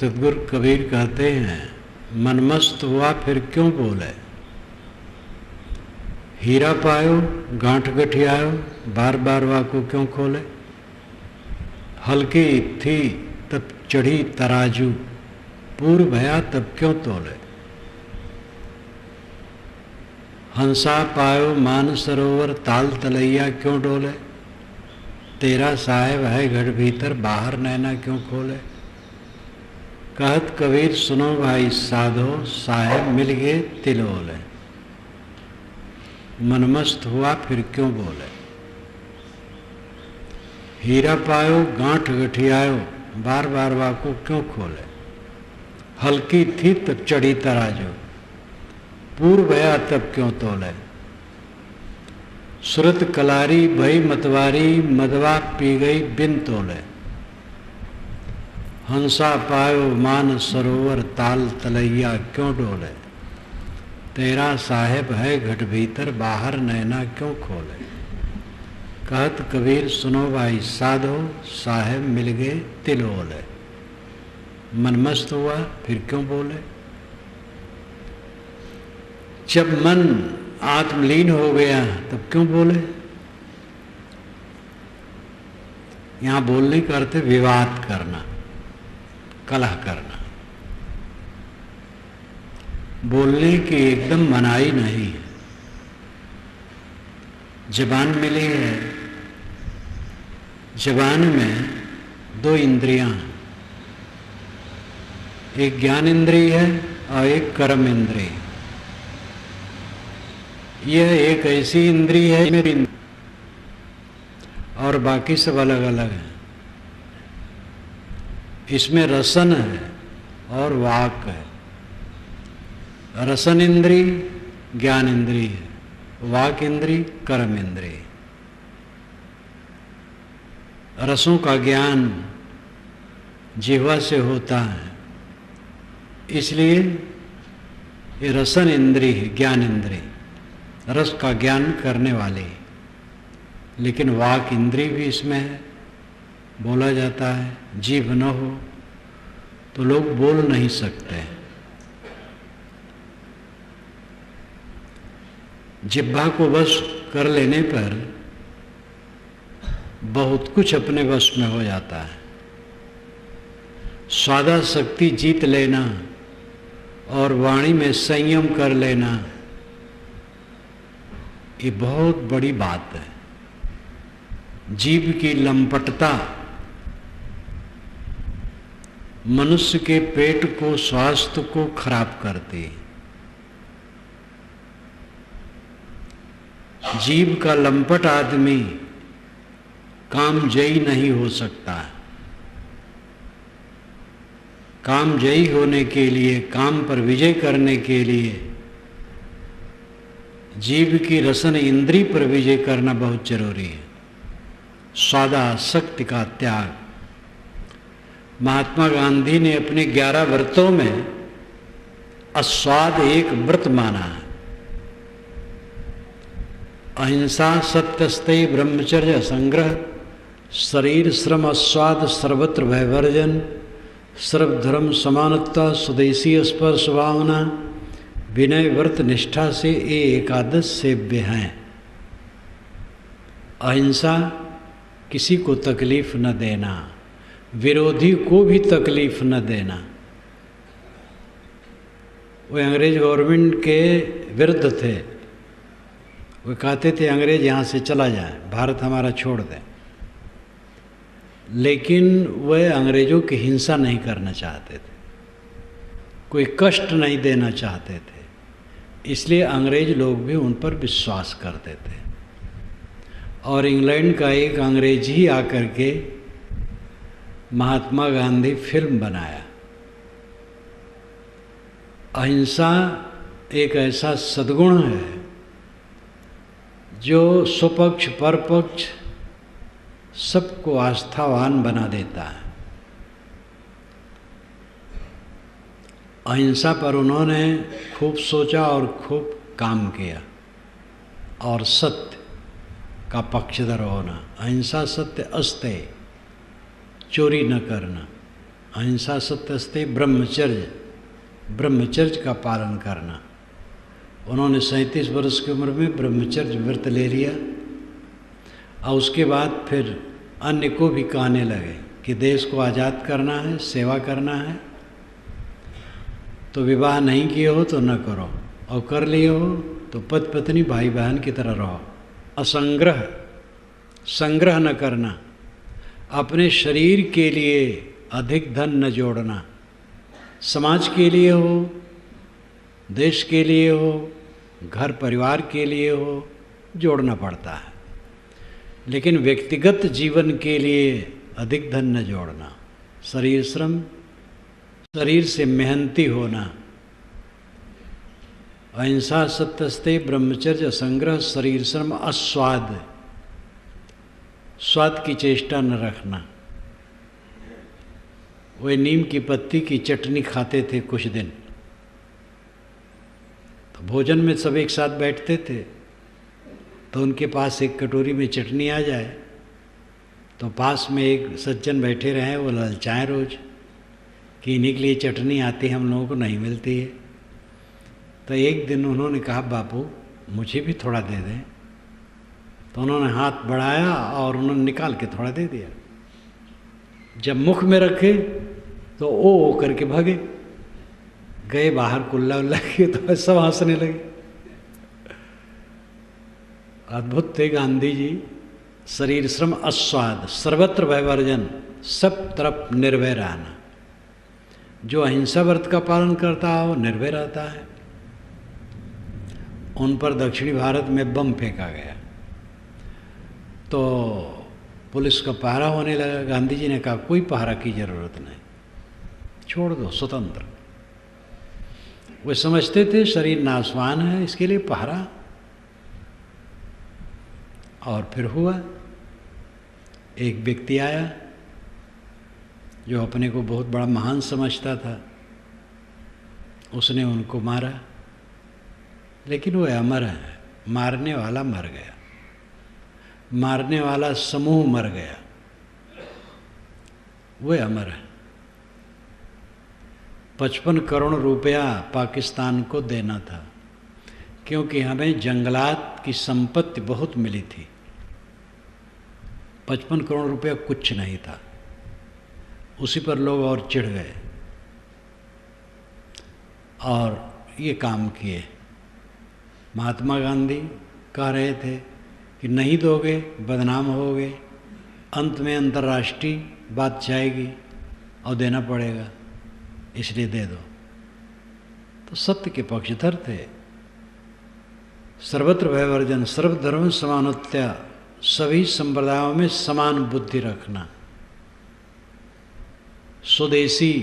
सद्गुरु कबीर कहते हैं, मनमस्त हुआ फिर क्यों बोले। हीरा पायो गांठ गठियायो, बार बार वाको क्यों खोले। हल्की थी तब चढ़ी तराजू, पूर्व भया तब क्यों तोले। हंसा पायो मान सरोवर, ताल तलैया क्यों डोले। तेरा साहेब है घट भीतर, बाहर नैना क्यों खोले। कहत कबीर सुनो भाई साधो, साहेब मिल गए तिलोले। मनमस्त हुआ फिर क्यों बोले। हीरा पायो गांठ गठियायो, बार बार वाको क्यों खोले। हल्की थी तब चढ़ी तराजू, पूर्व भया तब क्यों तोले। सुरत कलारी भई मतवारी, मदवा पी गई बिन तोले। हंसा पायो मान सरोवर, ताल तलैया क्यों डोले। तेरा साहेब है घट भीतर, बाहर नैना क्यों खोले। कहत कबीर सुनो भाई साधो, साहेब मिल गए तिलोले। मनमस्त हुआ फिर क्यों बोले। जब मन आत्मलीन हो गया तब क्यों बोले। यहां बोलने का अर्थ है विवाद करना, कलह करना। बोलने की एकदम मनाही नहीं है। जबान मिली है, जबान में दो इंद्रियां, एक ज्ञान इंद्रिय है और एक कर्म इंद्रिय। यह एक ऐसी इंद्रिय है और बाकी सब अलग अलग है। इसमें रसन है और वाक है। रसन इंद्रिय ज्ञान इंद्रिय है, वाक इंद्रिय कर्म इंद्रिय। रसों का ज्ञान जिह्वा से होता है, इसलिए ये रसन इंद्रिय है, ज्ञान इंद्रिय, रस का ज्ञान करने वाले। लेकिन वाक इंद्रिय भी इसमें है, बोला जाता है। जीभ न हो तो लोग बोल नहीं सकते। जिह्वा को वश कर लेने पर बहुत कुछ अपने वश में हो जाता है। स्वादाशक्ति जीत लेना और वाणी में संयम कर लेना, ये बहुत बड़ी बात है। जीभ की लंपटता मनुष्य के पेट को, स्वास्थ्य को खराब करती है। जीभ का लंपट आदमी कामजयी नहीं हो सकता। कामजयी होने के लिए, काम पर विजय करने के लिए जीभ की रसन इंद्रिय पर विजय करना बहुत जरूरी है। स्वादासक्ति का त्याग। महात्मा गांधी ने अपने 11 व्रतों में अस्वाद एक व्रत माना है। अहिंसा, सत्यस्तेय, ब्रह्मचर्य, संग्रह, शरीर श्रम, अस्वाद, सर्वत्र भयवर्जन, सर्वधर्म समानता, स्वदेशी स्पर्श भावना, विनय, व्रत, निष्ठा से ये एकादश सेव्य हैं। अहिंसा, किसी को तकलीफ न देना, विरोधी को भी तकलीफ न देना। वो अंग्रेज गवर्नमेंट के विरुद्ध थे। वो कहते थे अंग्रेज यहाँ से चला जाए, भारत हमारा छोड़ दे। लेकिन वह अंग्रेज़ों की हिंसा नहीं करना चाहते थे, कोई कष्ट नहीं देना चाहते थे, इसलिए अंग्रेज लोग भी उन पर विश्वास करते थे। और इंग्लैंड का एक अंग्रेज ही आकर के महात्मा गांधी फिल्म बनाया। अहिंसा एक ऐसा सद्गुण है जो स्वपक्ष परपक्ष सबको आस्थावान बना देता है। अहिंसा पर उन्होंने खूब सोचा और खूब काम किया। और सत्य का पक्षधर होना, अहिंसा सत्य अस्तेय, चोरी न करना, अहिंसा सत्यस्ते ब्रह्मचर्य, ब्रह्मचर्य का पालन करना। उन्होंने 37 वर्ष की उम्र में ब्रह्मचर्य व्रत ले लिया और उसके बाद फिर अन्य को भी कहने लगे कि देश को आज़ाद करना है, सेवा करना है, तो विवाह नहीं किए हो तो न करो, और कर लिए हो तो पति पत्नी भाई बहन की तरह रहो। असंग्रह, संग्रह न करना, अपने शरीर के लिए अधिक धन न जोड़ना। समाज के लिए हो, देश के लिए हो, घर परिवार के लिए हो, जोड़ना पड़ता है, लेकिन व्यक्तिगत जीवन के लिए अधिक धन न जोड़ना। शरीर श्रम, शरीर से मेहनती होना। अहिंसा सत्यस्ते ब्रह्मचर्य संग्रह शरीर श्रम अस्वाद, स्वाद की चेष्टा न रखना। वे नीम की पत्ती की चटनी खाते थे कुछ दिन, तो भोजन में सब एक साथ बैठते थे, तो उनके पास एक कटोरी में चटनी आ जाए तो पास में एक सज्जन बैठे रहे, वो ललचाएं रोज कि इन्हीं के लिए चटनी आती है, हम लोगों को नहीं मिलती है। तो एक दिन उन्होंने कहा, बापू मुझे भी थोड़ा दे दें। तो उन्होंने हाथ बढ़ाया और उन्होंने निकाल के थोड़ा दे दिया। जब मुख में रखे तो ओ करके भागे, गए बाहर कुल्ला उल्ला किए तो सब हंसने लगे। अद्भुत थे गांधी जी। शरीर श्रम अस्वाद, सर्वत्र भयवर्जन, सब तरफ निर्भय रहना। जो अहिंसा व्रत का पालन करता हो निर्भय रहता है। उन पर दक्षिणी भारत में बम फेंका गया तो पुलिस का पहरा होने लगा। गांधी जी ने कहा कोई पहरा की जरूरत नहीं, छोड़ दो, स्वतंत्र। वे समझते थे शरीर नाशवान है, इसके लिए पहरा। और फिर हुआ, एक व्यक्ति आया जो अपने को बहुत बड़ा महान समझता था, उसने उनको मारा, लेकिन वो अमर है। मारने वाला मर गया, मारने वाला समूह मर गया, वो अमर है। 55 करोड़ रुपया पाकिस्तान को देना था, क्योंकि हमें जंगलात की संपत्ति बहुत मिली थी। 55 करोड़ रुपया कुछ नहीं था, उसी पर लोग और चिढ़ गए और ये काम किए। महात्मा गांधी कह रहे थे कि नहीं दोगे बदनाम होगे, अंत में अंतर्राष्ट्रीय बात जाएगी और देना पड़ेगा, इसलिए दे दो। तो सत्य के पक्षधर थे। सर्वत्र भयवर्जन, सर्वधर्म समानत्या, सभी संप्रदायों में समान बुद्धि रखना। स्वदेशी,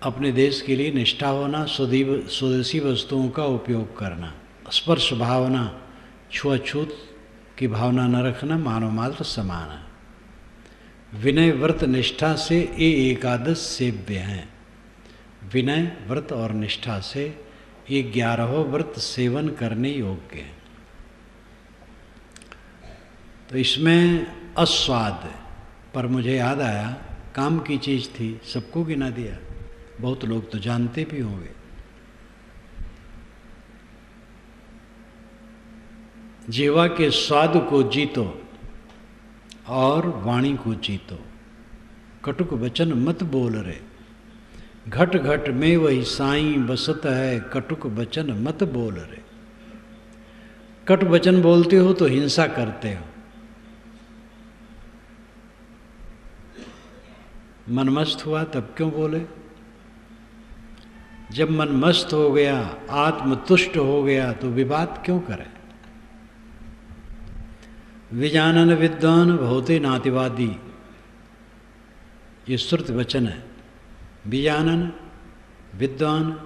अपने देश के लिए निष्ठा होना, स्वदेशी वस्तुओं का उपयोग करना। स्पर्श भावना, छुआछूत की भावना न रखना, मानव मात्र समान है। विनय व्रत निष्ठा से ये एकादश सेव्य हैं। विनय व्रत और निष्ठा से ये 11 व्रत सेवन करने योग्य हैं। तो इसमें अस्वाद पर मुझे याद आया, काम की चीज़ थी, सबको गिना दिया, बहुत लोग तो जानते भी होंगे। जीवा के स्वाद को जीतो और वाणी को जीतो। कटुक वचन मत बोल रे, घट घट में वही साईं बसत है, कटुक वचन मत बोल रे। कट वचन बोलते हो तो हिंसा करते हो। मन मस्त हुआ तब क्यों बोले? जब मन मस्त हो गया, आत्मतुष्ट हो गया, तो विवाद क्यों करें? विजानन विद्वान भवते नातिवादी, ये श्रुत वचन है। विजानन विद्वान,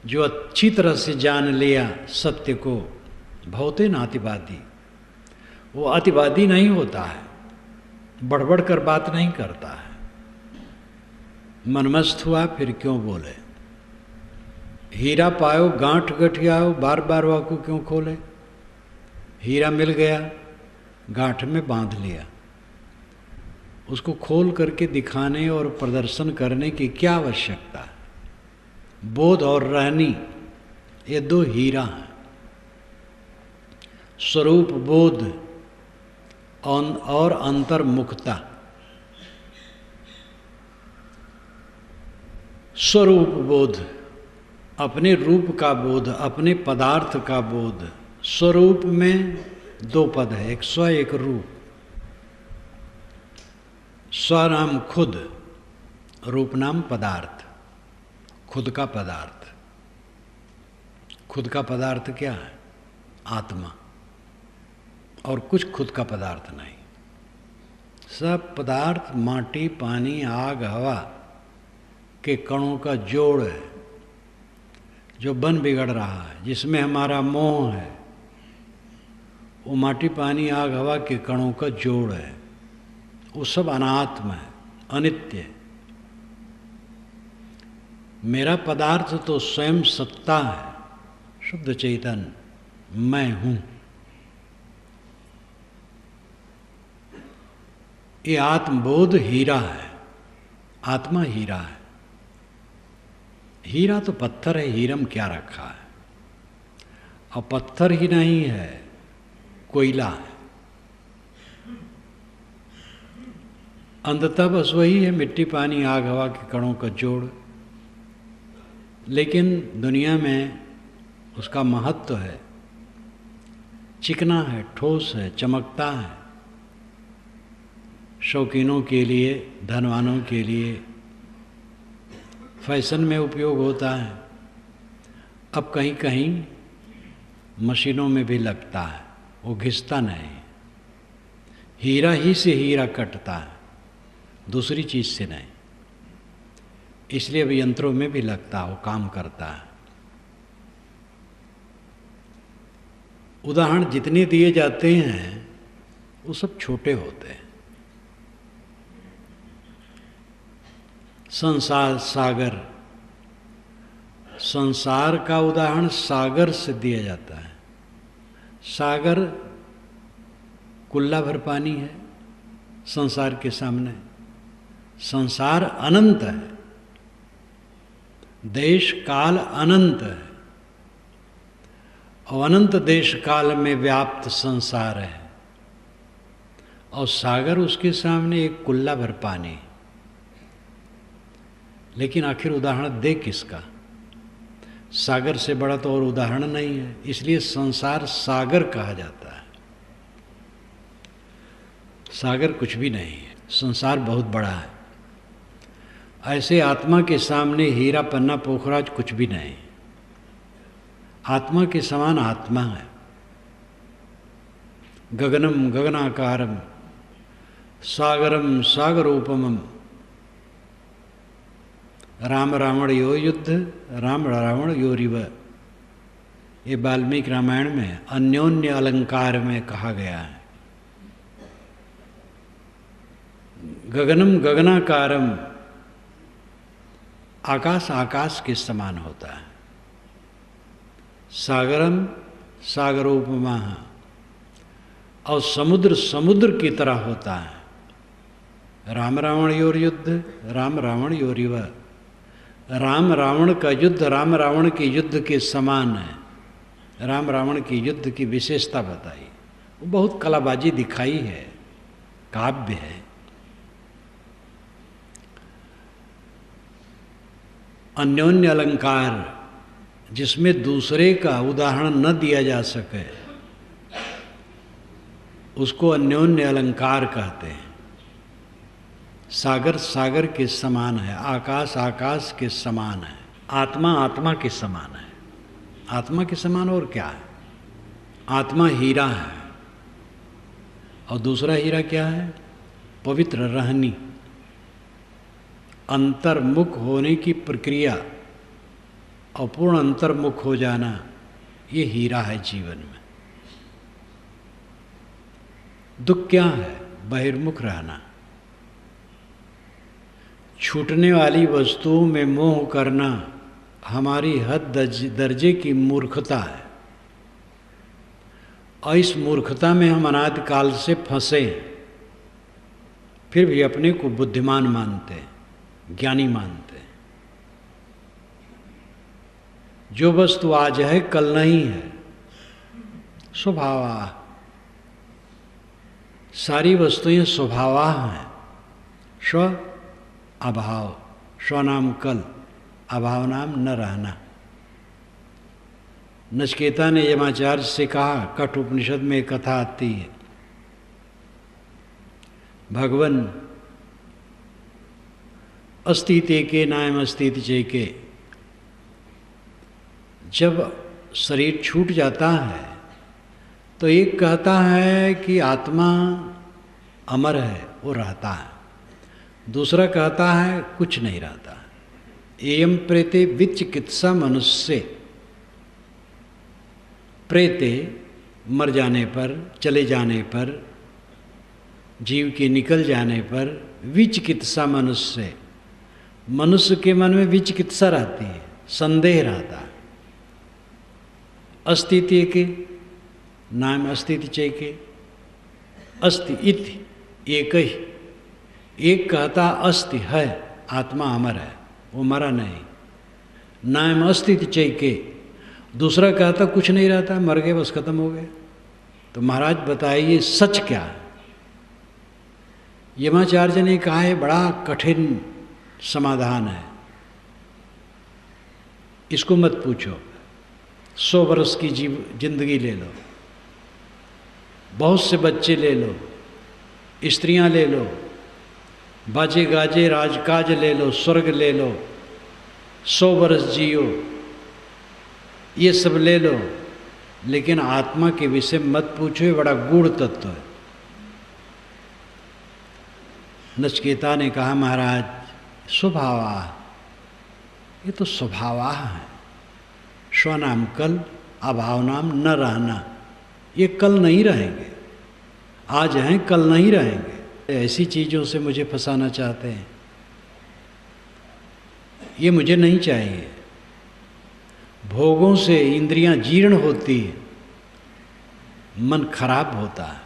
जो अच्छी तरह से जान लिया सत्य को, भवते नातिवादी, वो अतिवादी नहीं होता है, बढ़ कर बात नहीं करता है। मनमस्त हुआ फिर क्यों बोले? हीरा पायो गांठ गठियाओ, बार बार वाकू क्यों खोले? हीरा मिल गया, गांठ में बांध लिया, उसको खोल करके दिखाने और प्रदर्शन करने की क्या आवश्यकता है? बोध और रहनी ये दो हीरा हैं। स्वरूप बोध और अंतर्मुखता। स्वरूप बोध, अपने रूप का बोध, अपने पदार्थ का बोध। स्वरूप में दो पद है, एक स्व एक रूप। स्व नाम खुद, रूप नाम पदार्थ, खुद का पदार्थ। खुद का पदार्थ क्या है? आत्मा। और कुछ खुद का पदार्थ नहीं। सब पदार्थ माटी, पानी, आग, हवा के कणों का जोड़ है, जो बन बिगड़ रहा है, जिसमें हमारा मोह है। वो माटी, पानी, आग, हवा के कणों का जोड़ है। वो सब अनात्म है, अनित्य है। मेरा पदार्थ तो स्वयं सत्ता है, शुद्ध चैतन्य, मैं हूं। ये आत्मबोध हीरा है, आत्मा हीरा है। हीरा तो पत्थर है, हीरा में क्या रखा है? और पत्थर ही नहीं है, कोयला है। अंततः बस वही है, मिट्टी, पानी, आग, हवा के कणों का जोड़। लेकिन दुनिया में उसका महत्व है, चिकना है, ठोस है, चमकता है। शौकीनों के लिए, धनवानों के लिए फैशन में उपयोग होता है। अब कहीं कहीं मशीनों में भी लगता है, वो घिसता नहीं। हीरा ही से हीरा कटता है, दूसरी चीज़ से नहीं। इसलिए अब यंत्रों में भी लगता है, वो काम करता है। उदाहरण जितने दिए जाते हैं वो सब छोटे होते हैं। संसार सागर, संसार का उदाहरण सागर से दिया जाता है। सागर कुल्ला भर पानी है संसार के सामने। संसार अनंत है, देश काल अनंत है, और अनंत देश काल में व्याप्त संसार है। और सागर उसके सामने एक कुल्ला भर पानी। लेकिन आखिर उदाहरण दे किसका? सागर से बड़ा तो और उदाहरण नहीं है, इसलिए संसार सागर कहा जाता है। सागर कुछ भी नहीं है, संसार बहुत बड़ा है। ऐसे आत्मा के सामने हीरा, पन्ना, पोखराज कुछ भी नहीं। आत्मा के समान आत्मा है। गगनम गगनाकारम, सागरम सागरोपमम। राम रावण यो युद्ध, राम रावण यो रिव। ये वाल्मीकि रामायण में अन्योन्य अलंकार में कहा गया है। गगनम गगनाकारम, आकाश आकाश के समान होता है। सागरम सागरोपमा, और समुद्र समुद्र की तरह होता है। राम रावण योर युद्ध, राम रावण योर रिव। राम रावण का युद्ध राम रावण के युद्ध के समान है। राम रावण की युद्ध की विशेषता बताई, वो बहुत कलाबाजी दिखाई है, काव्य है। अन्योन्य अलंकार, जिसमें दूसरे का उदाहरण न दिया जा सके, उसको अन्योन्य अलंकार कहते हैं। सागर सागर के समान है, आकाश आकाश के समान है, आत्मा आत्मा के समान है। आत्मा के समान और क्या है? आत्मा हीरा है, और दूसरा हीरा क्या है? पवित्र रहनी, अंतर्मुख होने की प्रक्रिया और पूर्ण अंतर्मुख हो जाना, ये हीरा है जीवन में। दुख क्या है? बहिर्मुख रहना। छूटने वाली वस्तुओं में मोह करना हमारी हद दर्जे की मूर्खता है, और इस मूर्खता में हम अनादिकाल से फंसे। फिर भी अपने को बुद्धिमान मानते हैं, ज्ञानी मानते हैं। जो वस्तु आज है कल नहीं है, स्वभाव। सारी वस्तुएं स्वभाव हैं। स्व अभाव, स्व नाम कल, अभाव नाम न रहना। नचिकेता ने यमाचार्य से कहा, कठ उपनिषद में एक कथा आती है, भगवन अस्तित्व के नाम अस्तित्व चेके। जब शरीर छूट जाता है तो एक कहता है कि आत्मा अमर है, वो रहता है। दूसरा कहता है कुछ नहीं रहता। एयम प्रेते विचिकित्सा मनुष्य। प्रेते मर जाने पर, चले जाने पर, जीव के निकल जाने पर विचिकित्सा मनुष्य, मनुष्य के मन में विचिकित्सा रहती है, संदेह रहता है। अस्तित्व के नाम अस्तित्व चेके, अस्ति इति एक ही। एक कहता अस्ति है, आत्मा अमर है, वो मरा नहीं, नाम अस्तित्व चेके। दूसरा कहता कुछ नहीं रहता, मर गए बस खत्म हो गए। तो महाराज बताइए सच क्या है? यमाचार्य ने कहा है बड़ा कठिन समाधान है, इसको मत पूछो। 100 वर्ष की जिंदगी ले लो, बहुत से बच्चे ले लो, स्त्रियां ले लो, बाजे गाजे राजकाज ले लो, स्वर्ग ले लो, 100 वर्ष जियो, ये सब ले लो, लेकिन आत्मा के विषय मत पूछो, ये बड़ा गूढ़ तत्व है। नचिकेता ने कहा महाराज स्वभावा, ये तो स्वभावा है। स्वनाम कल, अभाव नाम न रहना। ये कल नहीं रहेंगे, आज हैं कल नहीं रहेंगे। ऐसी चीज़ों से मुझे फंसाना चाहते हैं, ये मुझे नहीं चाहिए। भोगों से इंद्रियां जीर्ण होती है, मन खराब होता है।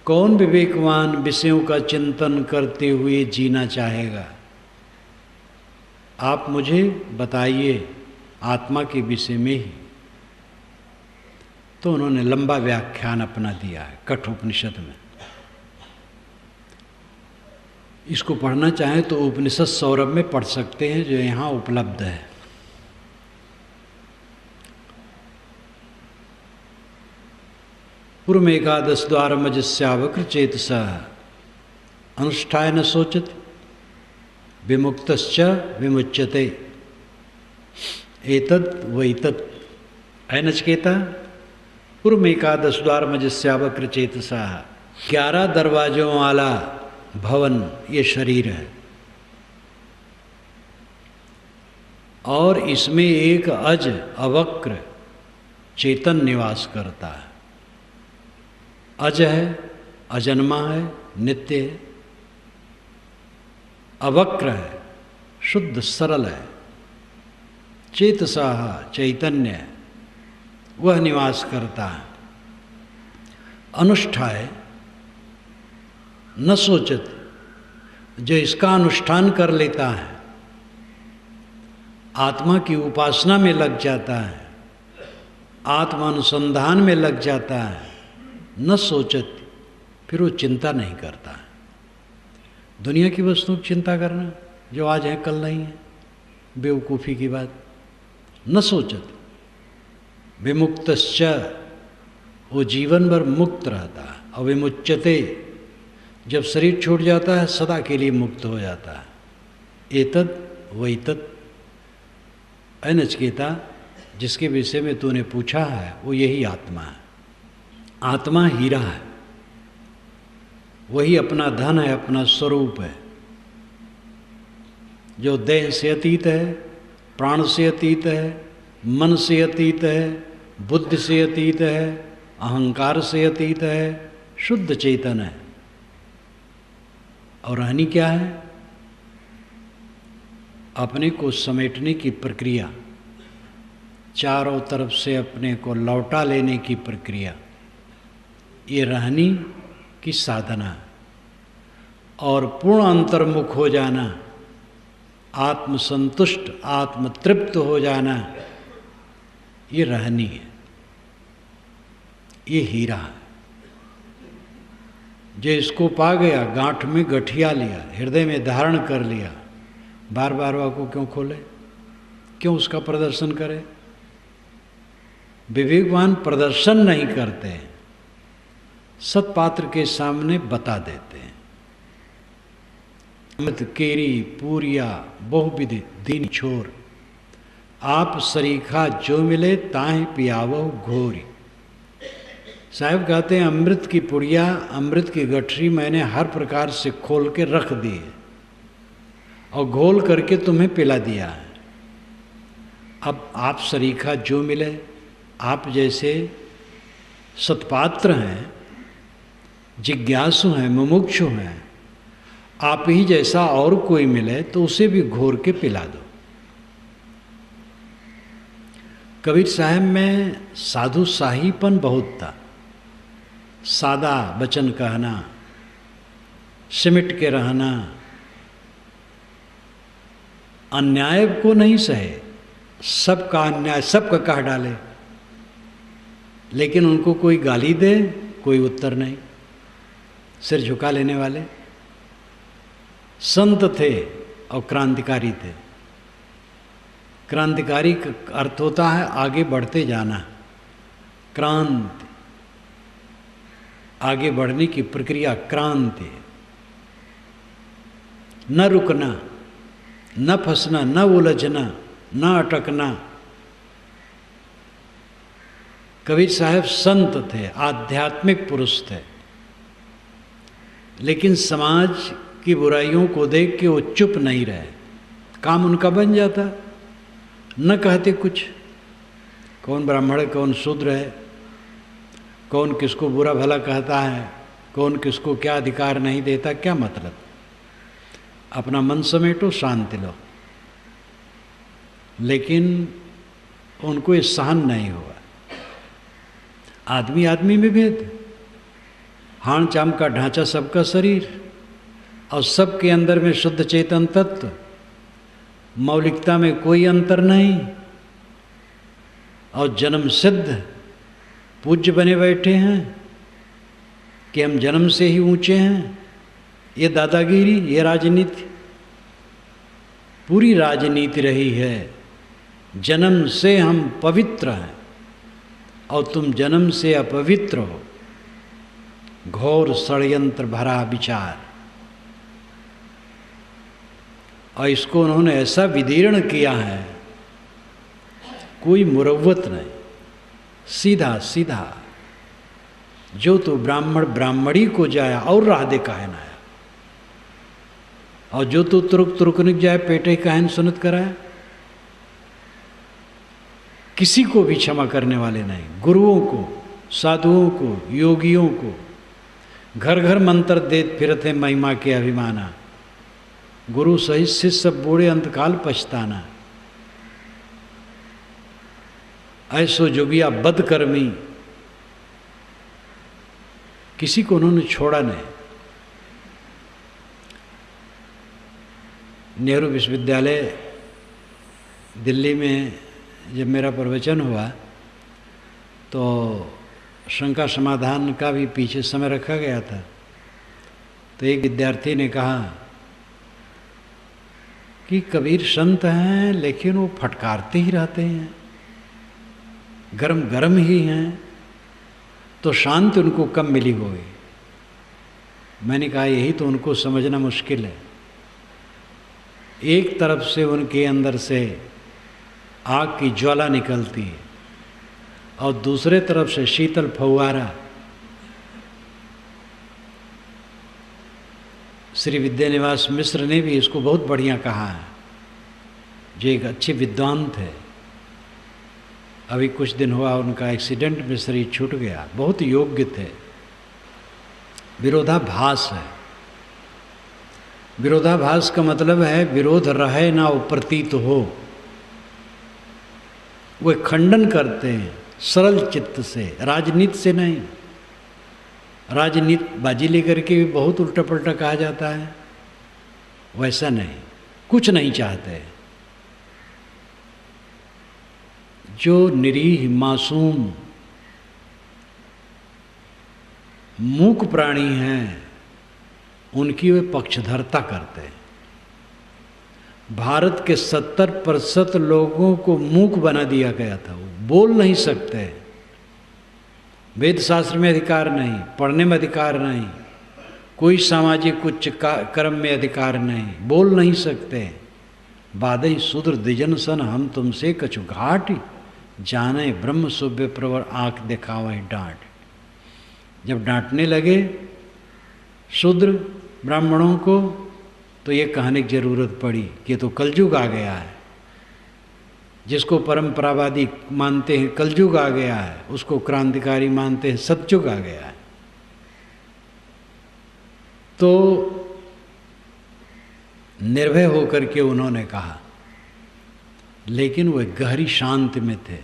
कौन विवेकवान विषयों का चिंतन करते हुए जीना चाहेगा? आप मुझे बताइए आत्मा के विषय में ही। तो उन्होंने लंबा व्याख्यान अपना दिया है कठोपनिषद में। इसको पढ़ना चाहें तो उपनिषद सौरभ में पढ़ सकते हैं, जो यहाँ उपलब्ध है। पूर्व एकादश द्वार मजस्यावक्र चेतसा अनुष्ठाय न सोचत विमुक्तश्च विमुच्यते एतत् वैतत्। है नचिकेता, पूर्व एकादश द्वार मजस्यावक्र चेतसा, 11 दरवाजों वाला भवन ये शरीर है, और इसमें एक अज अवक्र चेतन निवास करता है। अज है, अजन्मा है, नित्य है। अवक्र है, शुद्ध सरल है। चेतसा चैतन्य, वह निवास करता है। अनुष्ठाय न सोचत, जो इसका अनुष्ठान कर लेता है, आत्मा की उपासना में लग जाता है, आत्मानुसंधान में लग जाता है, न सोचत, फिर वो चिंता नहीं करता। दुनिया की वस्तुओं की चिंता करना, जो आज है कल नहीं है, बेवकूफ़ी की बात। न सोचत विमुक्तश्च, वो जीवन भर मुक्त रहता है। अविमुच्यते, जब शरीर छूट जाता है सदा के लिए मुक्त हो जाता है। एतत् वैतत्। ऐ नचिकेता, जिसके विषय में तूने पूछा है वो यही आत्मा है। आत्मा हीरा है, वही अपना धन है, अपना स्वरूप है, जो देह से अतीत है, प्राण से अतीत है, मन से अतीत है, बुद्धि से अतीत है, अहंकार से अतीत है, शुद्ध चेतन है। और रहनी क्या है? अपने को समेटने की प्रक्रिया, चारों तरफ से अपने को लौटा लेने की प्रक्रिया, ये रहनी की साधना। और पूर्ण अंतर्मुख हो जाना, आत्मसंतुष्ट आत्मतृप्त हो जाना, ये रहनी है, ये हीरा है। जो इसको पा गया, गांठ में गठिया लिया, हृदय में धारण कर लिया, बार बार को क्यों खोले, क्यों उसका प्रदर्शन करे? विवेकवान प्रदर्शन नहीं करते, सत्पात्र के सामने बता देते हैं। अमृत केरी पूरिया बहुविधि दीन छोर, आप सरीखा जो मिले ताहि पियावो घोरी। साहब कहते हैं अमृत की पुड़िया, अमृत की गठरी मैंने हर प्रकार से खोल के रख दी है और घोल करके तुम्हें पिला दिया है। अब आप सरीखा जो मिले, आप जैसे सत्पात्र हैं, जिज्ञासु हैं, मुमुक्षु हैं, आप ही जैसा और कोई मिले तो उसे भी घोर के पिला दो। कबीर साहब में साधु शाहीपन बहुत था, सादा वचन कहना, सिमट के रहना, अन्याय को नहीं सहे, सबका अन्याय सबका कह डाले, लेकिन उनको कोई गाली दे कोई उत्तर नहीं, सिर झुका लेने वाले संत थे और क्रांतिकारी थे। क्रांतिकारी का अर्थ होता है आगे बढ़ते जाना, क्रांति, आगे बढ़ने की प्रक्रिया क्रांति, न रुकना, न फंसना, न उलझना, न अटकना। कबीर साहब संत थे, आध्यात्मिक पुरुष थे, लेकिन समाज की बुराइयों को देख के वो चुप नहीं रहे, काम उनका बन जाता, न कहते कुछ। कौन ब्राह्मण है, कौन शूद्र है, कौन किसको बुरा भला कहता है, कौन किसको क्या अधिकार नहीं देता, क्या मतलब? अपना मन समेटो, शांति लो। लेकिन उनको ये सहन नहीं हुआ। आदमी आदमी में भेद, हाण चाम का ढांचा सबका शरीर, और सबके अंदर में शुद्ध चेतन तत्व, मौलिकता में कोई अंतर नहीं, और जन्म सिद्ध पूज्य बने बैठे हैं कि हम जन्म से ही ऊंचे हैं। ये दादागिरी, ये राजनीति, पूरी राजनीति रही है। जन्म से हम पवित्र हैं और तुम जन्म से अपवित्र हो, घोर षड्यंत्र भरा विचार। और इसको उन्होंने ऐसा विदीर्ण किया है, कोई मुरव्वत नहीं, सीधा सीधा। जो तो ब्राह्मण ब्राह्मणी को जाया और राह दे कहन आया, और जो तो तुरुक तुरुकनिक जाए पेटे कहन सुनत कराया। किसी को भी क्षमा करने वाले नहीं, गुरुओं को, साधुओं को, योगियों को। घर घर मंत्र देत फिरते महिमा के अभिमाना, गुरु सहित शिष्य बूढ़े अंतकाल पछताना। ऐसो जोगिया बदकर्मी, किसी को उन्होंने छोड़ा नहीं। नेहरू विश्वविद्यालय दिल्ली में जब मेरा प्रवचन हुआ तो शंका समाधान का भी पीछे समय रखा गया था। तो एक विद्यार्थी ने कहा कि कबीर संत हैं लेकिन वो फटकारते ही रहते हैं, गरम गरम ही हैं, तो शांति उनको कब मिली होगी। मैंने कहा यही तो उनको समझना मुश्किल है। एक तरफ से उनके अंदर से आग की ज्वाला निकलती है और दूसरे तरफ से शीतल फव्वारा। श्री विद्यानिवास मिश्र ने भी इसको बहुत बढ़िया कहा है, जो एक अच्छे विद्वान थे। अभी कुछ दिन हुआ उनका एक्सीडेंट में शरीर छूट गया, बहुत योग्य थे। विरोधाभास है। विरोधाभास का मतलब है विरोध रहे ना वो प्रतीत हो। वे खंडन करते हैं सरल चित्त से, राजनीति से नहीं। राजनीति बाजी लेकर के भी बहुत उल्टा पलटा कहा जाता है, वैसा नहीं, कुछ नहीं चाहते। जो निरीह मासूम मूक प्राणी हैं उनकी वे पक्षधरता करते हैं। भारत के 70% लोगों को मूक बना दिया गया था, वो बोल नहीं सकते, वेद शास्त्र में अधिकार नहीं, पढ़ने में अधिकार नहीं, कोई सामाजिक उच्च कर्म में अधिकार नहीं, बोल नहीं सकते। बादई शूद्र द्विजन सन हम तुमसे कछु घाट, जाने ब्रह्म सुव्य प्रवर आंख दिखावे डांट। जब डांटने लगे शूद्र ब्राह्मणों को तो ये कहने की जरूरत पड़ी कि ये तो कलयुग आ गया है, जिसको परंपरावादी मानते हैं कलयुग आ गया है, उसको क्रांतिकारी मानते हैं सतयुग आ गया है। तो निर्भय होकर के उन्होंने कहा, लेकिन वे गहरी शांति में थे,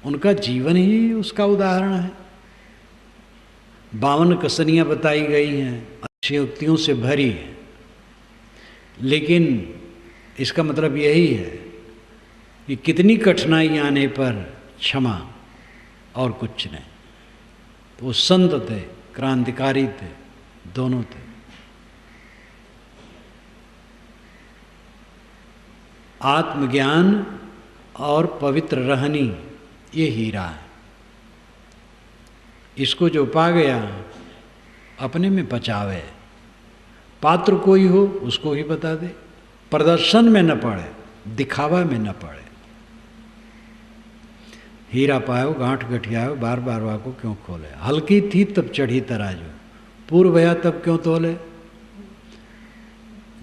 उनका जीवन ही उसका उदाहरण है। 52 कसनियाँ बताई गई हैं, अच्छी युक्तियों से भरी है, लेकिन इसका मतलब यही है कि कितनी कठिनाई आने पर क्षमा और कुछ नहीं। तो वो संत थे, क्रांतिकारी थे, दोनों थे। आत्मज्ञान और पवित्र रहनी ये हीरा है। इसको जो पा गया अपने में पचावे, पात्र कोई हो उसको ही बता दे, प्रदर्शन में न पड़े, दिखावा में न पड़े। हीरा पायो गांठ गठियायो, बार बार वाको क्यों खोले। हल्की थी तब चढ़ी तराजू, पूर्व भया तब क्यों तोले।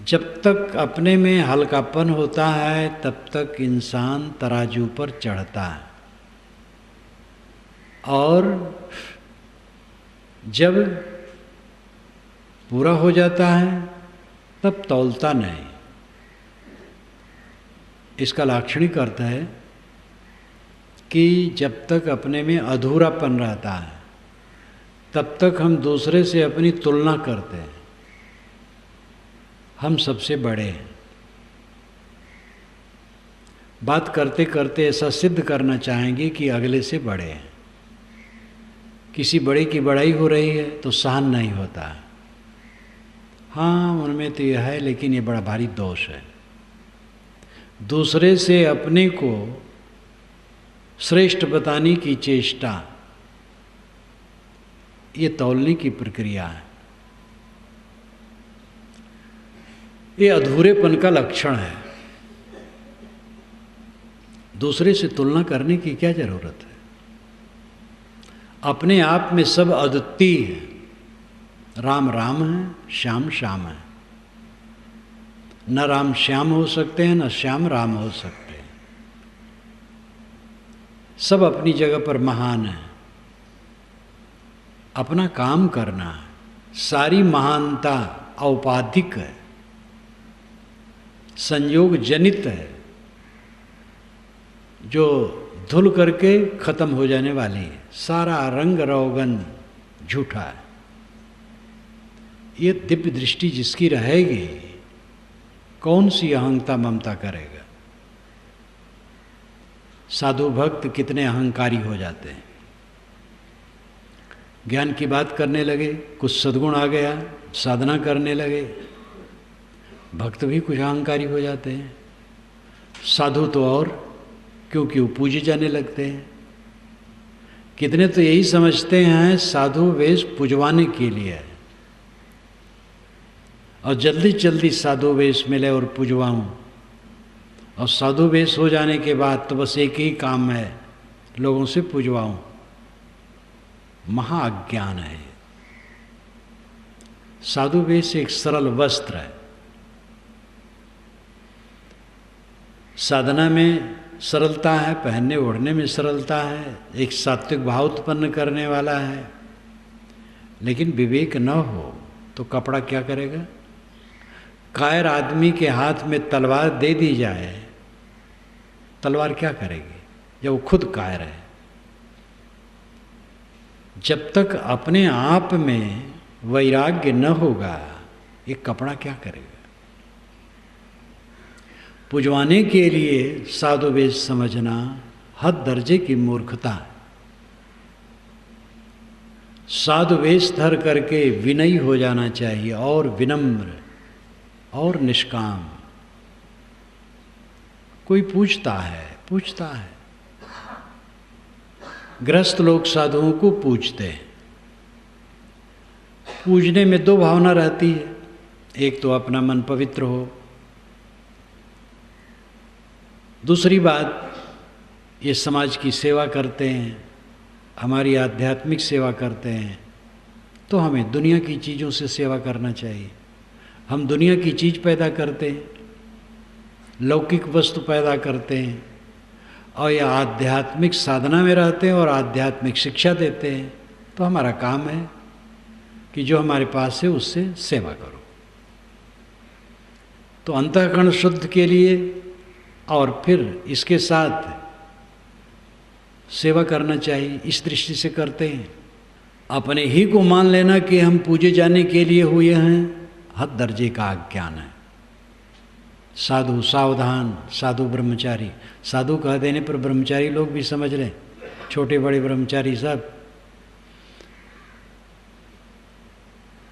जब तक अपने में हल्कापन होता है तब तक इंसान तराजू पर चढ़ता है, और जब पूरा हो जाता है तब तौलता नहीं। इसका लाक्षणिक अर्थ है कि जब तक अपने में अधूरापन रहता है तब तक हम दूसरे से अपनी तुलना करते हैं, हम सबसे बड़े हैं। बात करते करते ऐसा सिद्ध करना चाहेंगे कि अगले से बड़े हैं। किसी बड़े की बड़ाई हो रही है तो सहन नहीं होता है, हाँ उनमें तो यह है, लेकिन ये बड़ा भारी दोष है। दूसरे से अपने को श्रेष्ठ बताने की चेष्टा, ये तौलने की प्रक्रिया है, ये अधूरेपन का लक्षण है। दूसरे से तुलना करने की क्या जरूरत है। अपने आप में सब अद्वितीय है। राम राम है, श्याम श्याम है। न राम श्याम हो सकते हैं, न श्याम राम हो सकते हैं। सब अपनी जगह पर महान है। अपना काम करना, सारी महानता औपाधिक है, संयोग जनित है, जो धुल करके खत्म हो जाने वाली है। सारा रंग रोगन झूठा है। ये दिव्य दृष्टि जिसकी रहेगी, कौन सी अहंता ममता करेगा। साधु भक्त कितने अहंकारी हो जाते हैं। ज्ञान की बात करने लगे, कुछ सद्गुण आ गया, साधना करने लगे, भक्त भी कुछ अहंकारी हो जाते हैं। साधु तो और, क्योंकि वो पूजे जाने लगते हैं। कितने तो यही समझते हैं साधु वेश पुजवाने के लिए है, और जल्दी जल्दी साधु वेश मिले और पुजवाऊं, और साधु वेश हो जाने के बाद तो बस एक ही काम है, लोगों से पुजवाऊं। महाअज्ञान है। साधु वेश एक सरल वस्त्र है। साधना में सरलता है, पहनने ओढ़ने में सरलता है, एक सात्विक भाव उत्पन्न करने वाला है। लेकिन विवेक न हो तो कपड़ा क्या करेगा। कायर आदमी के हाथ में तलवार दे दी जाए, तलवार क्या करेगी जब वो खुद कायर है। जब तक अपने आप में वैराग्य न होगा ये कपड़ा क्या करेगा। पुजवाने के लिए साधु वेश समझना हद दर्जे की मूर्खता है। साधु वेश धर करके विनयी हो जाना चाहिए और विनम्र और निष्काम। कोई पूछता है गृहस्थ लोग साधुओं को पूजते हैं। पूजने में दो भावना रहती है, एक तो अपना मन पवित्र हो, दूसरी बात ये समाज की सेवा करते हैं, हमारी आध्यात्मिक सेवा करते हैं, तो हमें दुनिया की चीज़ों से सेवा करना चाहिए। हम दुनिया की चीज़ पैदा करते हैं, लौकिक वस्तु पैदा करते हैं और या आध्यात्मिक साधना में रहते हैं और आध्यात्मिक शिक्षा देते हैं, तो हमारा काम है कि जो हमारे पास है उससे सेवा करो। तो अंतःकरण शुद्ध के लिए और फिर इसके साथ सेवा करना चाहिए, इस दृष्टि से करते हैं। अपने ही को मान लेना कि हम पूजे जाने के लिए हुए हैं, हद दर्जे का अज्ञान है। साधु सावधान, साधु ब्रह्मचारी, साधु कह देने पर ब्रह्मचारी लोग भी समझ लें, छोटे बड़े ब्रह्मचारी सब।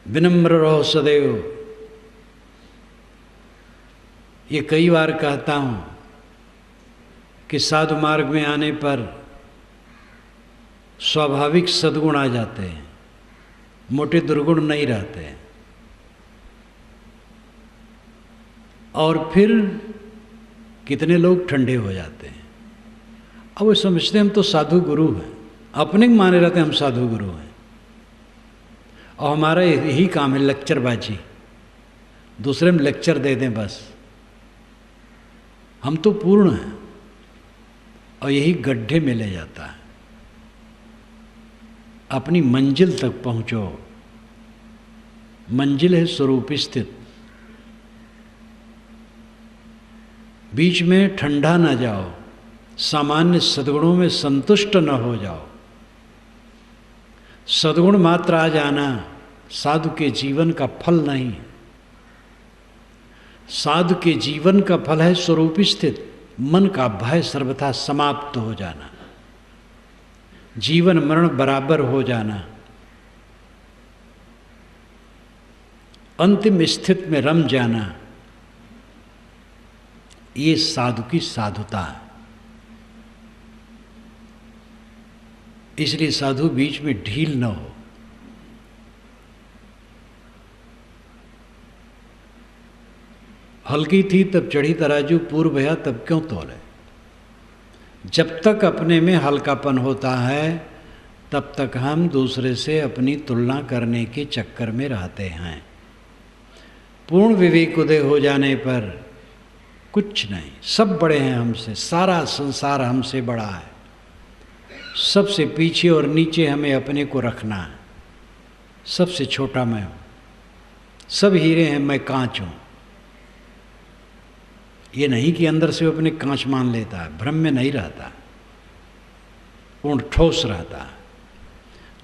विनम्र रहो सदैव, ये कई बार कहता हूँ कि साधु मार्ग में आने पर स्वाभाविक सद्गुण आ जाते हैं, मोटे दुर्गुण नहीं रहते हैं। और फिर कितने लोग ठंडे हो जाते हैं। अब वो समझते हैं हम तो साधु गुरु हैं, अपने माने रहते हैं हम साधु गुरु हैं, और हमारा यही काम है लेक्चरबाजी, दूसरे में लेक्चर दे दें बस। हम तो पूर्ण हैं और यही गड्ढे में ले जाता है। अपनी मंजिल तक पहुंचो, मंजिल है स्वरूप स्थित। बीच में ठंडा न जाओ, सामान्य सद्गुणों में संतुष्ट न हो जाओ। सद्गुण मात्र आ जाना साधु के जीवन का फल नहीं। साधु के जीवन का फल है स्वरूप स्थित, मन का भय सर्वथा समाप्त हो जाना, जीवन मरण बराबर हो जाना, अंतिम स्थिति में रम जाना। ये साधु की साधुता है। इसलिए साधु बीच में ढील न हो। हल्की थी तब चढ़ी तराजू, पूर्व भया तब क्यों तोले। जब तक अपने में हल्कापन होता है तब तक हम दूसरे से अपनी तुलना करने के चक्कर में रहते हैं। पूर्ण विवेक उदय हो जाने पर कुछ नहीं, सब बड़े हैं हमसे, सारा संसार हमसे बड़ा है, सबसे पीछे और नीचे हमें अपने को रखना है। सबसे छोटा मैं हूँ, सब हीरे हैं, मैं कांच हूँ। ये नहीं कि अंदर से वो अपने कांच मान लेता है, भ्रम में नहीं रहता, पूर्ण ठोस रहता है।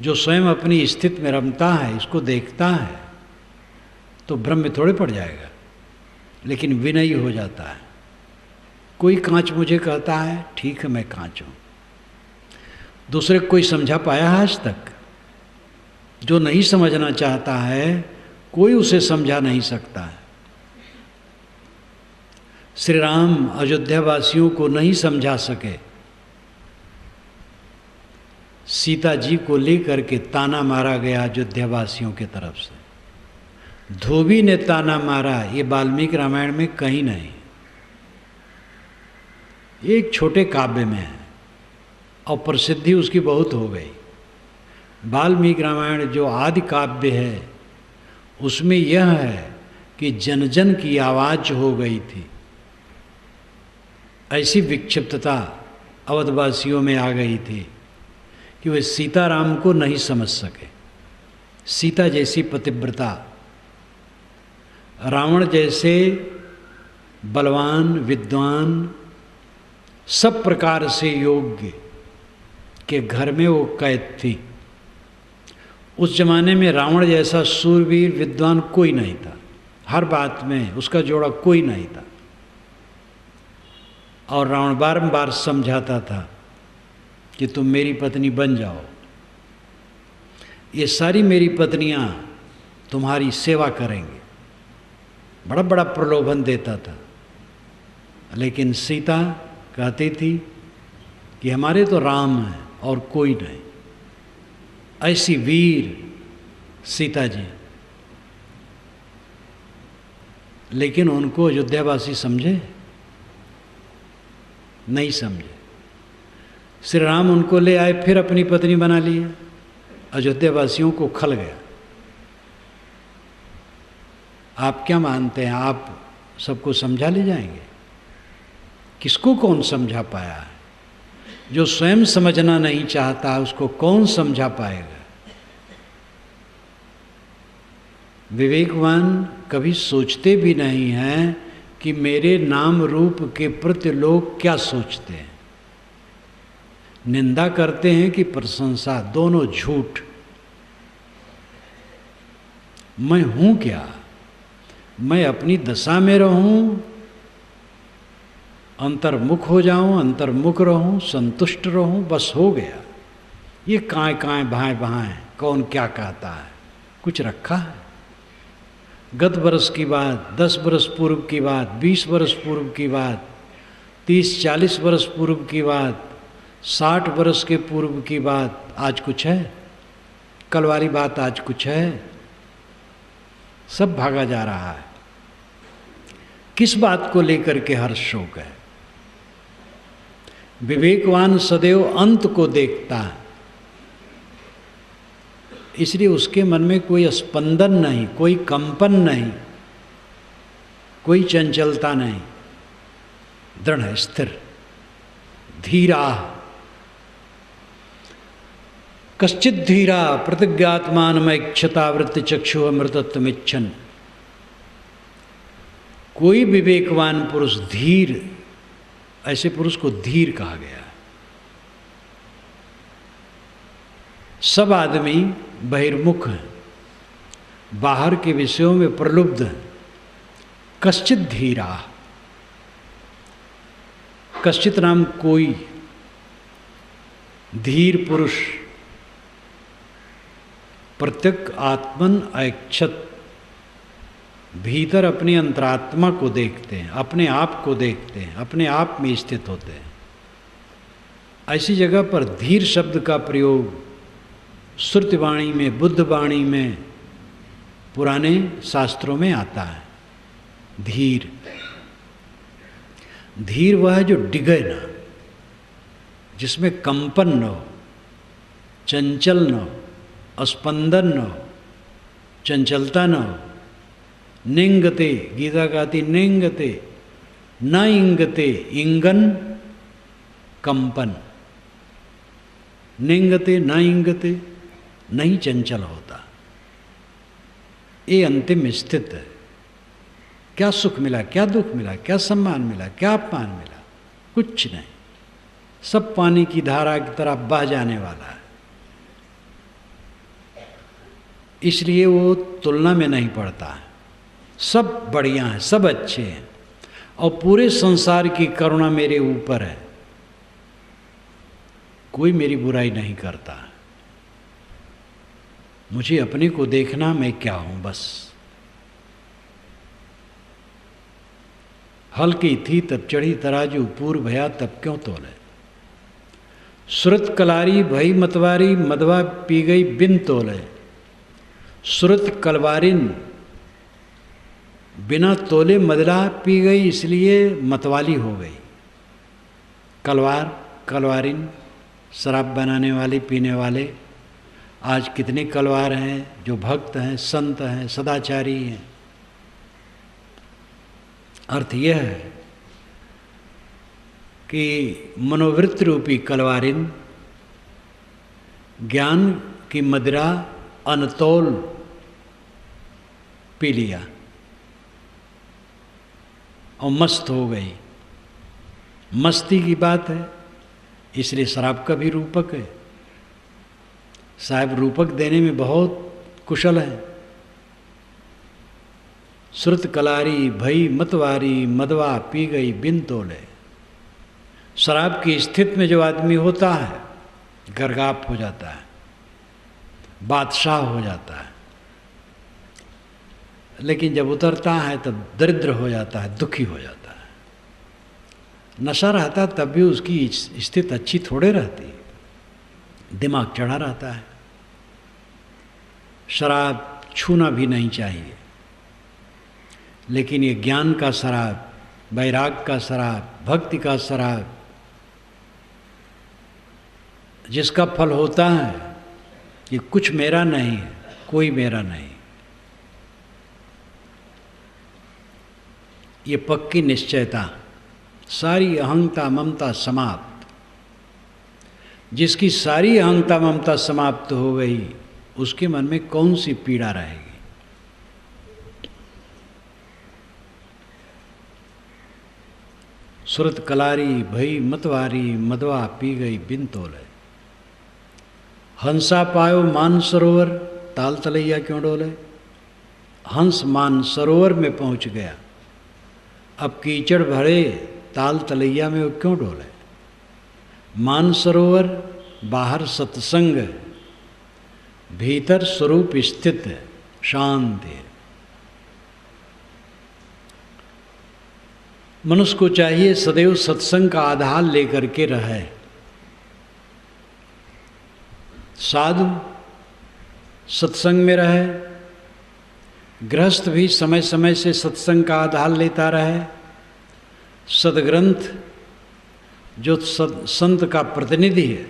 जो स्वयं अपनी स्थिति में रमता है, इसको देखता है, तो भ्रम में थोड़े पड़ जाएगा, लेकिन विनयी हो जाता है। कोई कांच मुझे कहता है, ठीक है मैं कांच हूँ। दूसरे को कोई समझा पाया है आज तक? जो नहीं समझना चाहता है कोई उसे समझा नहीं सकता है। श्री राम अयोध्या वासियों को नहीं समझा सके, सीता जी को लेकर के ताना मारा गया अयोध्या वासियों की तरफ से। धोबी ने ताना मारा, ये वाल्मीकि रामायण में कहीं नहीं, एक छोटे काव्य में है और प्रसिद्धि उसकी बहुत हो गई। वाल्मीकि रामायण जो आदि काव्य है उसमें यह है कि जन जन की आवाज़ हो गई थी, ऐसी विक्षिप्तता अवधवासियों में आ गई थी कि वे सीताराम को नहीं समझ सके। सीता जैसी पतिव्रता, रावण जैसे बलवान विद्वान, सब प्रकार से योग्य के घर में वो कैद थी, उस जमाने में रावण जैसा सूरवीर विद्वान कोई नहीं था, हर बात में उसका जोड़ा कोई नहीं था। और रावण बारंबार समझाता था कि तुम मेरी पत्नी बन जाओ, ये सारी मेरी पत्नियां तुम्हारी सेवा करेंगे, बड़ा बड़ा प्रलोभन देता था। लेकिन सीता कहती थी कि हमारे तो राम हैं और कोई नहीं। ऐसी वीर सीता जी, लेकिन उनको अयोध्यावासी समझे नहीं समझे। श्री राम उनको ले आए, फिर अपनी पत्नी बना लिया। अयोध्यावासियों को खल गया। आप क्या मानते हैं, आप सबको समझा ले जाएंगे? किसको कौन समझा पाया है? जो स्वयं समझना नहीं चाहता उसको कौन समझा पाएगा? विवेकवान कभी सोचते भी नहीं हैं कि मेरे नाम रूप के प्रति लोग क्या सोचते हैं। निंदा करते हैं कि प्रशंसा, दोनों झूठ। मैं हूं क्या? मैं अपनी दशा में रहूं, अंतर्मुख हो जाऊं, अंतर्मुख रहूं, संतुष्ट रहूं, बस हो गया। ये काएं काएं भाएं भाएं कौन क्या कहता है? कुछ रखा है? गत वर्ष की बात, 10 वर्ष पूर्व की बात, 20 वर्ष पूर्व की बात, 30-40 वर्ष पूर्व की बात, 60 वर्ष के पूर्व की बात आज कुछ है? कल वाली बात आज कुछ है? सब भागा जा रहा है। किस बात को लेकर के हर्ष शोक है? विवेकवान सदैव अंत को देखता है, इसलिए उसके मन में कोई स्पंदन नहीं, कोई कंपन नहीं, कोई चंचलता नहीं, दृढ़ स्थिर धीरा। कश्चित धीरा प्रतिज्ञात्मानमैक्षता वृत्ति चक्षु अमृतत्वमिच्छन। कोई विवेकवान पुरुष धीर, ऐसे पुरुष को धीर कहा गया है। सब आदमी बहिर्मुख हैं, बाहर के विषयों में प्रलुब्ध हैं। कश्चित धीरा, कश्चित नाम कोई धीर पुरुष प्रत्यक आत्मन ऐक्षत, भीतर अपनी अंतरात्मा को देखते हैं, अपने आप को देखते हैं, अपने आप में स्थित होते हैं। ऐसी जगह पर धीर शब्द का प्रयोग श्रुति वाणी में, बुद्ध वाणी में, पुराने शास्त्रों में आता है। धीर, धीर वह है जो डिगे न, जिसमें कंपन न हो, चंचल न हो, स्पंदन न हो, चंचलता न हो। निंगते, गीता कहती निंगते न इंगते, इंगन कंपन। निंगते न इंगते, नहीं चंचल होता। ये अंतिम स्थित है। क्या सुख मिला, क्या दुख मिला, क्या सम्मान मिला, क्या अपमान मिला? कुछ नहीं, सब पानी की धारा की तरह बह जाने वाला है। इसलिए वो तुलना में नहीं पड़ता है। सब बढ़िया हैं, सब अच्छे हैं, और पूरे संसार की करुणा मेरे ऊपर है। कोई मेरी बुराई नहीं करता। मुझे अपने को देखना, मैं क्या हूं बस। हल्की थी तब चढ़ी तराजू, पूर्व भया तब क्यों तोले। सुरत कलारी भई मतवारी, मदवा पी गई बिन तोले। सुरत कलवारिन, बिना तोले मदला पी गई, इसलिए मतवाली हो गई। कलवार, कलवारिन, शराब बनाने वाले, पीने वाले। आज कितने कलवार हैं जो भक्त हैं, संत हैं, सदाचारी हैं। अर्थ यह है कि मनोवृत्ति रूपी कलवारिन ज्ञान की मदिरा अनतोल पी लिया और मस्त हो गई। मस्ती की बात है, इसलिए शराब का भी रूपक है। साहब रूपक देने में बहुत कुशल है। श्रुत कलारी भई मतवारी मदवा पी गई बिन तोले। शराब की स्थिति में जो आदमी होता है गर्गाप हो जाता है, बादशाह हो जाता है, लेकिन जब उतरता है तब दरिद्र हो जाता है, दुखी हो जाता है। नशा रहता तब भी उसकी स्थिति अच्छी थोड़े रहती, दिमाग चढ़ा रहता है। शराब छूना भी नहीं चाहिए, लेकिन ये ज्ञान का शराब, वैराग का शराब, भक्ति का शराब, जिसका फल होता है कि कुछ मेरा नहीं है, कोई मेरा नहीं, ये पक्की निश्चयता, सारी अहंता ममता समाप्त। जिसकी सारी अहंता ममता समाप्त हो गई, उसके मन में कौन सी पीड़ा रहेगी। सुरत कलारी भई मतवारी मदवा पी गई बिन तोले। हंसा पायो मान सरोवर ताल तलैया क्यों डोले। हंस मान सरोवर में पहुंच गया, अब कीचड़ भरे ताल तलैया में वो क्यों डोले। मान सरोवर बाहर सत्संग, भीतर स्वरूप स्थित शांति। मनुष्य को चाहिए सदैव सत्संग का आधार लेकर के रहे। साधु सत्संग में रहे, गृहस्थ भी समय समय से सत्संग का आधार लेता रहे। सदग्रंथ जो संत का प्रतिनिधि है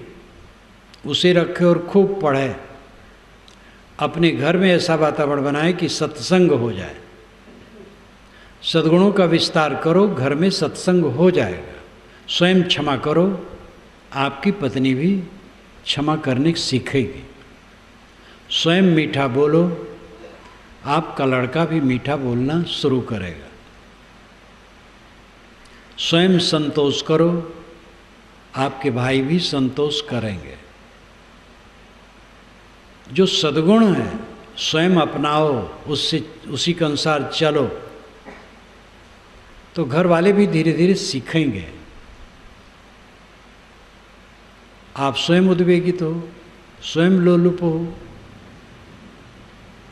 उसे रखे और खूब पढ़े। अपने घर में ऐसा वातावरण बनाए कि सत्संग हो जाए। सद्गुणों का विस्तार करो, घर में सत्संग हो जाएगा। स्वयं क्षमा करो, आपकी पत्नी भी क्षमा करने सीखेगी। स्वयं मीठा बोलो, आपका लड़का भी मीठा बोलना शुरू करेगा। स्वयं संतोष करो, आपके भाई भी संतोष करेंगे। जो सद्गुण है स्वयं अपनाओ, उससे उसी के अनुसार चलो, तो घर वाले भी धीरे धीरे सीखेंगे। आप स्वयं उद्वेगित हो, स्वयं लोलुप हो,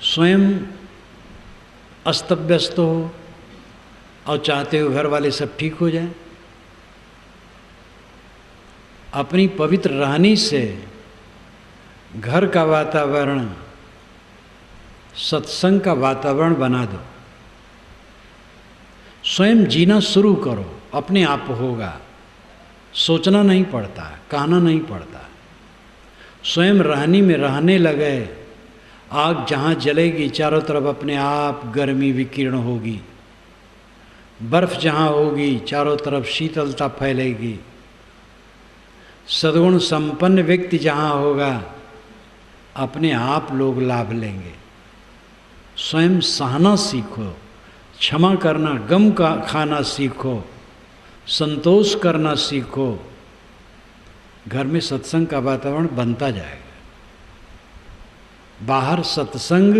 स्वयं अस्तव्यस्त हो और चाहते हो घर वाले सब ठीक हो जाए। अपनी पवित्र रहनी से घर का वातावरण सत्संग का वातावरण बना दो। स्वयं जीना शुरू करो, अपने आप होगा। सोचना नहीं पड़ता, कहना नहीं पड़ता। स्वयं रहनी में रहने लगे। आग जहाँ जलेगी चारों तरफ अपने आप गर्मी विकीर्ण होगी। बर्फ जहाँ होगी चारों तरफ शीतलता फैलेगी। सद्गुण संपन्न व्यक्ति जहाँ होगा अपने आप लोग लाभ लेंगे। स्वयं सहना सीखो, क्षमा करना, गम का खाना सीखो, संतोष करना सीखो। घर में सत्संग का वातावरण बनता जाएगा। बाहर सत्संग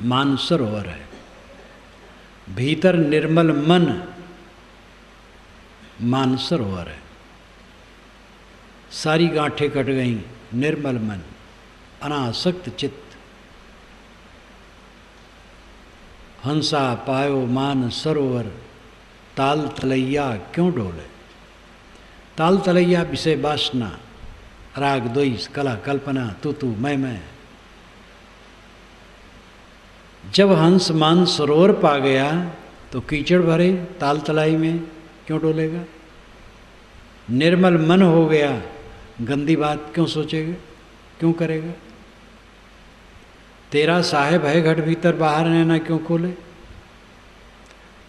मानसरोवर है, भीतर निर्मल मन मानसरोवर है। सारी गांठें कट गईं, निर्मल मन, अनासक्त चित्त। हंसा पायो मान सरोवर ताल तलैया क्यों डोले। ताल तलैया विषय वासना, राग द्वेष, कला कल्पना, तू मैं। जब हंस मान सरोवर पा गया तो कीचड़ भरे ताल तलाई में क्यों डोलेगा। निर्मल मन हो गया, गंदी बात क्यों सोचेगा, क्यों करेगा। तेरा साहेब है घट भीतर, बाहर रहना क्यों खोले।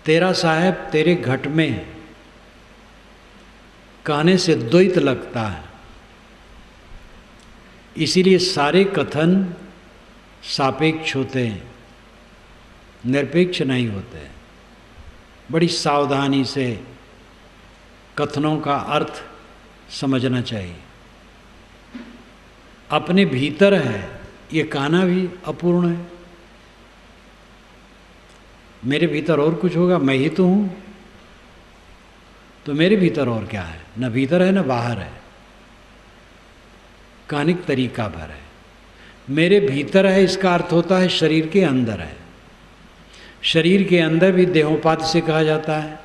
तेरा साहेब तेरे घट में है, कहने से द्वैत लगता है। इसीलिए सारे कथन सापेक्ष होते हैं, निरपेक्ष नहीं होते। बड़ी सावधानी से कथनों का अर्थ समझना चाहिए। अपने भीतर है ये कहना भी अपूर्ण है। मेरे भीतर और कुछ होगा, मैं ही तो हूँ, तो मेरे भीतर और क्या है? न भीतर है न बाहर है, कहने का तरीका भर है। मेरे भीतर है इसका अर्थ होता है शरीर के अंदर है। शरीर के अंदर भी देहोपात से कहा जाता है।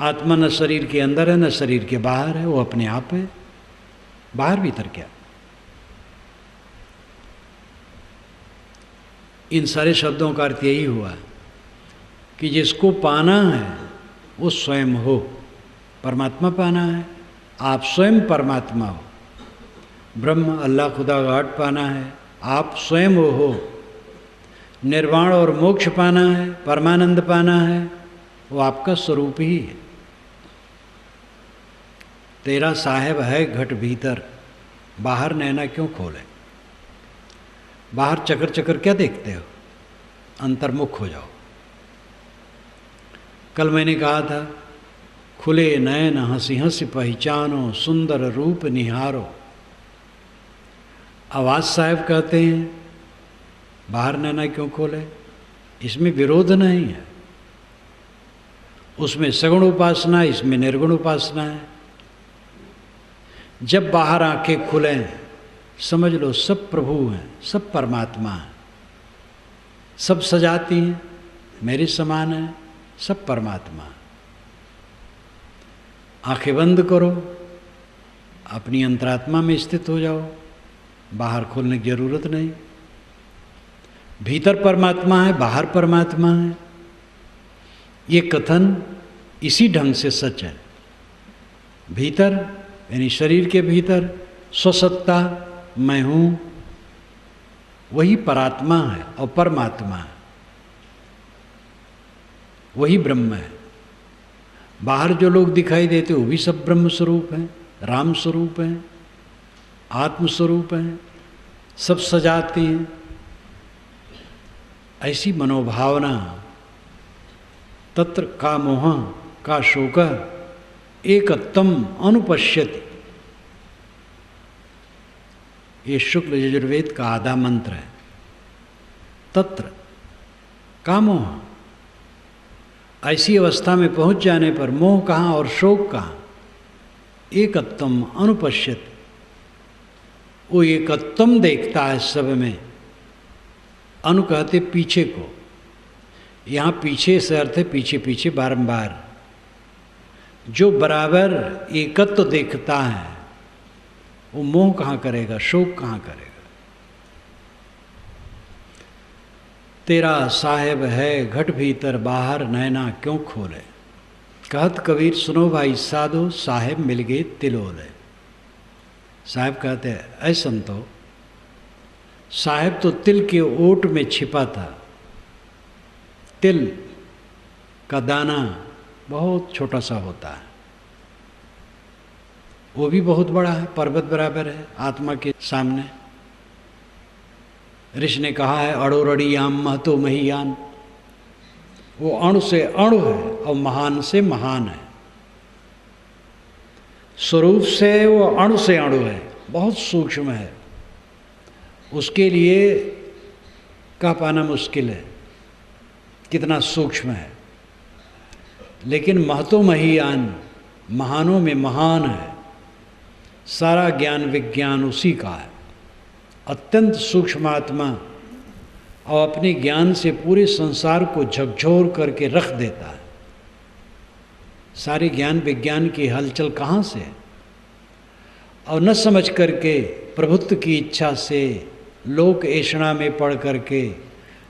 आत्मा न शरीर के अंदर है न शरीर के बाहर है, वो अपने आप है। बाहर भीतर क्या? इन सारे शब्दों का अर्थ यही हुआ कि जिसको पाना है वो स्वयं हो। परमात्मा पाना है, आप स्वयं परमात्मा हो। ब्रह्म अल्लाह खुदा गॉड पाना है, आप स्वयं हो। निर्वाण और मोक्ष पाना है, परमानंद पाना है, वो आपका स्वरूप ही है। तेरा साहेब है घट भीतर, बाहर नैना क्यों खोले? बाहर चकर चकर क्या देखते हो? अंतर्मुख हो जाओ। कल मैंने कहा था, खुले नयन हंसी हंसी पहचानो, सुंदर रूप निहारो। आवाज साहब कहते हैं बाहर नैना क्यों खोले? इसमें विरोध नहीं है। उसमें सगुण उपासना, इसमें निर्गुण उपासना है। जब बाहर आंखें खुलें, समझ लो सब प्रभु हैं, सब परमात्मा हैं, सब सजाती हैं, मेरे समान है, सब परमात्मा। आंखें बंद करो, अपनी अंतरात्मा में स्थित हो जाओ, बाहर खोलने की जरूरत नहीं। भीतर परमात्मा है, बाहर परमात्मा है। ये कथन इसी ढंग से सच है। भीतर यानी शरीर के भीतर स्वसत्ता मैं हूँ, वही परात्मा है और परमात्मा है, वही ब्रह्म है। बाहर जो लोग दिखाई देते वो भी सब ब्रह्म स्वरूप हैं, राम स्वरूप हैं, आत्म स्वरूप हैं, सब सजाते हैं। ऐसी मनोभावना तत्र का मोह का शोक एकत्तम अनुपश्यति, ये शुक्ल यजुर्वेद का आधा मंत्र है। तत्र का मोह, ऐसी अवस्था में पहुंच जाने पर मोह कहाँ और शोक कहाँ? एकत्तम अनुपश्यति, वो एकत्तम देखता है सब में। अनु कहते पीछे को, यहाँ पीछे से अर्थ है पीछे पीछे बारंबार। जो बराबर एकत्व देखता है वो मोह कहाँ करेगा, शोक कहाँ करेगा? तेरा साहेब है घट भीतर, बाहर नैना क्यों खोले। कहत कबीर सुनो भाई साधो, साहेब मिल गए तिलोले। साहेब कहते हैं ऐ संतो, साहेब तो तिल के ओट में छिपा था। तिल का दाना बहुत छोटा सा होता है, वो भी बहुत बड़ा है, पर्वत बराबर है आत्मा के सामने। ऋषि ने कहा है अड़ोरड़ियाम महतो महियान, वो अणु से अणु है और महान से महान है। स्वरूप से वो अणु से अणु है, बहुत सूक्ष्म है। उसके लिए कह पाना मुश्किल है कितना सूक्ष्म है, लेकिन महतो महियान, महानों में महान है। सारा ज्ञान विज्ञान उसी का है। अत्यंत सूक्ष्म आत्मा और अपने ज्ञान से पूरे संसार को झकझोर करके रख देता है। सारे ज्ञान विज्ञान की हलचल कहाँ से है? और न समझ करके प्रभुत्व की इच्छा से लोक ऐषणा में पढ़ करके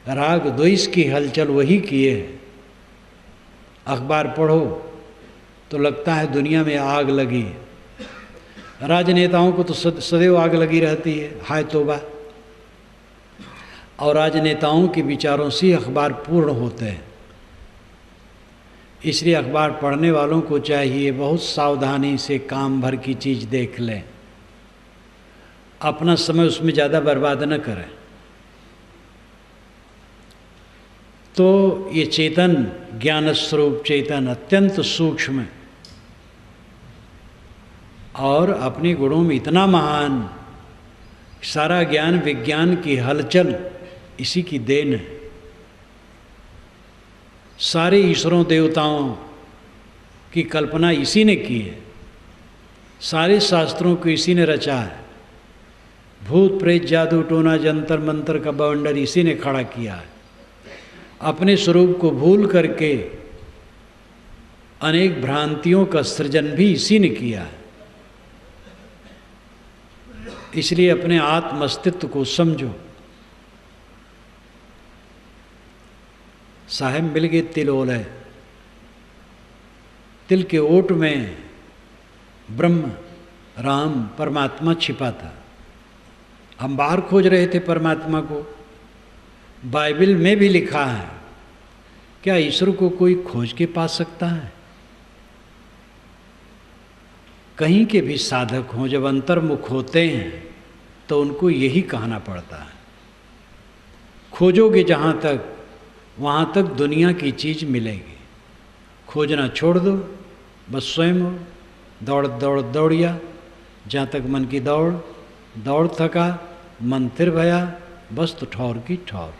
राग द्वेष की हलचल वही किए है। अखबार पढ़ो तो लगता है दुनिया में आग लगी है। राजनेताओं को तो सदैव आग लगी रहती है, हाय तौबा। और राजनेताओं के विचारों से अखबार पूर्ण होते हैं। इसलिए अखबार पढ़ने वालों को चाहिए बहुत सावधानी से काम भर की चीज़ देख लें, अपना समय उसमें ज़्यादा बर्बाद न करें। तो ये चेतन, ज्ञान स्वरूप चेतन अत्यंत सूक्ष्म है और अपने गुणों में इतना महान सारा ज्ञान विज्ञान की हलचल इसी की देन है। सारे ईश्वरों देवताओं की कल्पना इसी ने की है। सारे शास्त्रों को इसी ने रचा है। भूत प्रेत जादू टोना जंतर मंतर का बवंडर इसी ने खड़ा किया है। अपने स्वरूप को भूल करके अनेक भ्रांतियों का सृजन भी इसी ने किया है। इसलिए अपने आत्म अस्तित्व को समझो। साहेब मिल गए तिल ओले, तिल के ओट में ब्रह्म राम परमात्मा छिपा था। हम बाहर खोज रहे थे परमात्मा को। बाइबल में भी लिखा है, क्या ईश्वर को कोई खोज के पा सकता है? कहीं के भी साधक हों, जब अंतर्मुख होते हैं तो उनको यही कहना पड़ता है, खोजोगे जहाँ तक वहाँ तक दुनिया की चीज़ मिलेगी। खोजना छोड़ दो, बस स्वयं हो। दौड़ दौड़ दौड़िया, जहाँ तक मन की दौड़, दौड़ थका मन थिर भया, बस तो ठौर की ठौर।